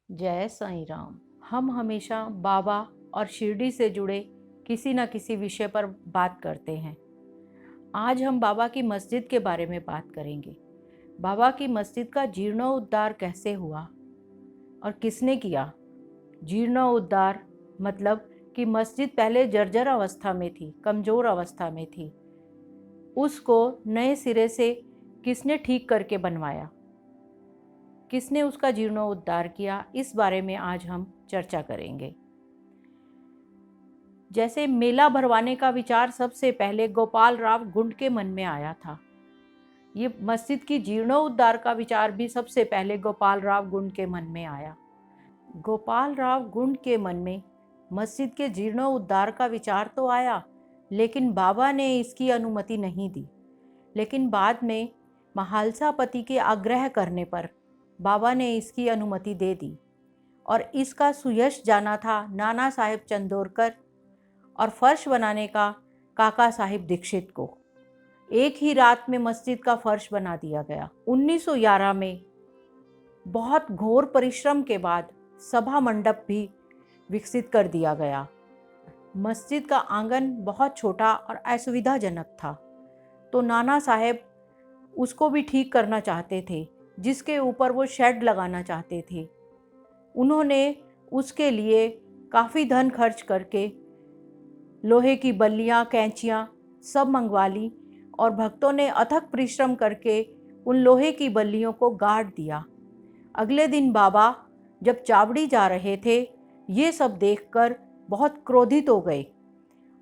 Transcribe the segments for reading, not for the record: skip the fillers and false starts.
जय साईं राम। हम हमेशा बाबा और शिरडी से जुड़े किसी न किसी विषय पर बात करते हैं। आज हम बाबा की मस्जिद के बारे में बात करेंगे। बाबा की मस्जिद का जीर्णोद्धार कैसे हुआ और किसने किया। जीर्णोद्धार मतलब कि मस्जिद पहले जर्जर अवस्था में थी, कमज़ोर अवस्था में थी, उसको नए सिरे से किसने ठीक करके बनवाया, किसने उसका जीर्णोद्धार किया, इस बारे में आज हम चर्चा करेंगे। जैसे मेला भरवाने का विचार सबसे पहले गोपाल राव गुंड के मन में आया था, ये मस्जिद की जीर्णोद्धार का विचार भी सबसे पहले गोपाल राव गुंड के मन में आया। गोपाल राव गुंड के मन में मस्जिद के जीर्णोद्धार का विचार तो आया, लेकिन बाबा ने इसकी अनुमति नहीं दी। लेकिन बाद में महालसापति के आग्रह करने पर बाबा ने इसकी अनुमति दे दी और इसका सुयश जाना था नाना साहेब चंदोरकर और फर्श बनाने का काका साहिब दीक्षित को। एक ही रात में मस्जिद का फर्श बना दिया गया। 1911 में बहुत घोर परिश्रम के बाद सभा मंडप भी विकसित कर दिया गया। मस्जिद का आंगन बहुत छोटा और असुविधाजनक था, तो नाना साहेब उसको भी ठीक करना चाहते थे, जिसके ऊपर वो शेड लगाना चाहते थे। उन्होंने उसके लिए काफ़ी धन खर्च करके लोहे की बल्लियाँ, कैंचियाँ सब मंगवा ली और भक्तों ने अथक परिश्रम करके उन लोहे की बल्लियों को गाड़ दिया। अगले दिन बाबा जब चावड़ी जा रहे थे, ये सब देखकर बहुत क्रोधित हो गए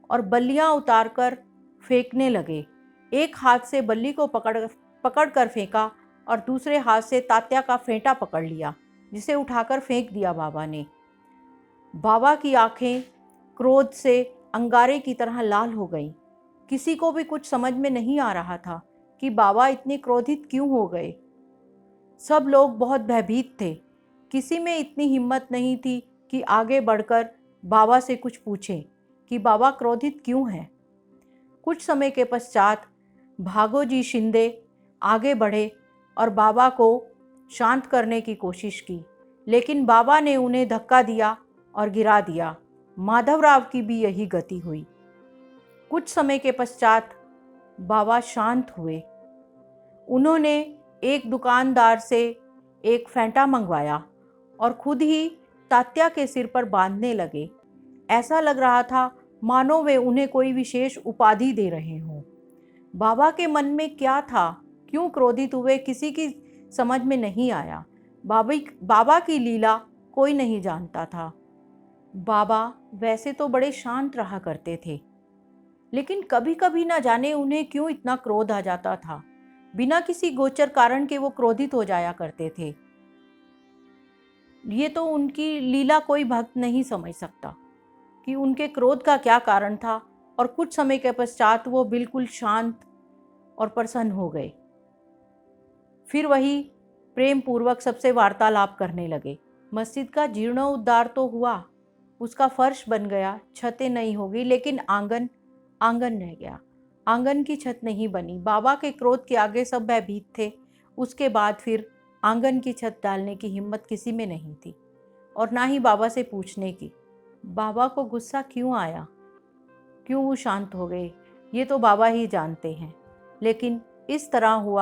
और बल्लियाँ उतारकर फेंकने लगे। एक हाथ से बल्ली को पकड़ कर फेंका और दूसरे हाथ से तात्या का फेंटा पकड़ लिया, जिसे उठाकर फेंक दिया बाबा ने। बाबा की आंखें क्रोध से अंगारे की तरह लाल हो गईं। किसी को भी कुछ समझ में नहीं आ रहा था कि बाबा इतने क्रोधित क्यों हो गए। सब लोग बहुत भयभीत थे। किसी में इतनी हिम्मत नहीं थी कि आगे बढ़कर बाबा से कुछ पूछे कि बाबा क्रोधित क्यों हैं। कुछ समय के पश्चात भागोजी शिंदे आगे बढ़े और बाबा को शांत करने की कोशिश की, लेकिन बाबा ने उन्हें धक्का दिया और गिरा दिया। माधवराव की भी यही गति हुई। कुछ समय के पश्चात बाबा शांत हुए। उन्होंने एक दुकानदार से एक फेंटा मंगवाया और खुद ही तात्या के सिर पर बांधने लगे। ऐसा लग रहा था मानो वे उन्हें कोई विशेष उपाधि दे रहे हों। बाबा के मन में क्या था, क्यों क्रोधित हुए, किसी की समझ में नहीं आया। बाबा की लीला कोई नहीं जानता था। बाबा वैसे तो बड़े शांत रहा करते थे, लेकिन कभी कभी ना जाने उन्हें क्यों इतना क्रोध आ जाता था। बिना किसी गोचर कारण के वो क्रोधित हो जाया करते थे। ये तो उनकी लीला कोई भक्त नहीं समझ सकता कि उनके क्रोध का क्या कारण था। और कुछ समय के पश्चात वो बिल्कुल शांत और प्रसन्न हो गए। फिर वही प्रेम पूर्वक सबसे वार्तालाप करने लगे। मस्जिद का जीर्णोद्धार तो हुआ, उसका फर्श बन गया, छतें नहीं हो गई, लेकिन आंगन रह गया। आंगन की छत नहीं बनी। बाबा के क्रोध के आगे सब भयभीत थे। उसके बाद फिर आंगन की छत डालने की हिम्मत किसी में नहीं थी और ना ही बाबा से पूछने की। बाबा को गुस्सा क्यों आया, क्यों वो शांत हो गए, ये तो बाबा ही जानते हैं। लेकिन इस तरह हुआ